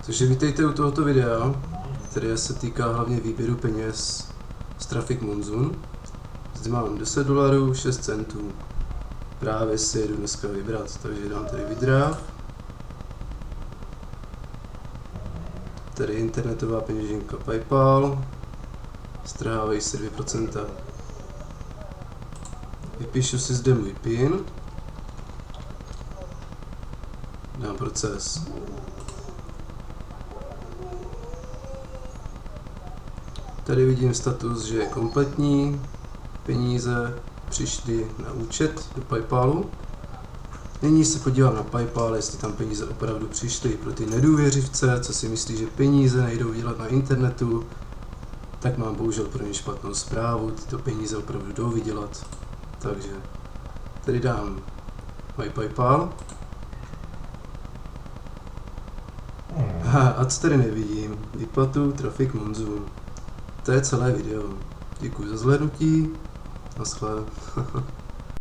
Takže vítejte u tohoto videa, které se týká hlavně výběru peněz z Traffic Monsoon. Zde mám 10 dolarů, 6 centů. Právě si jedu dneska vybrat, takže dám tady withdraw. Tady internetová peněženka PayPal. Strhávají se 2%. Vypíšu si zde můj PIN. Dám proces. Tady vidím status, že je kompletní, peníze přišly na účet do PayPalu. Nyní se podívám na PayPal, jestli tam peníze opravdu přišly. Pro ty nedůvěřivce, co si myslí, že peníze nejdou dělat na internetu, tak mám bohužel pro ně špatnou zprávu, tyto peníze opravdu jdou vydělat. Takže tady dám My PayPal. A co tady nevidím? Výplatu Traffic Monsoon. To je celé video. Děkuji za zhlédnutí. Naschle.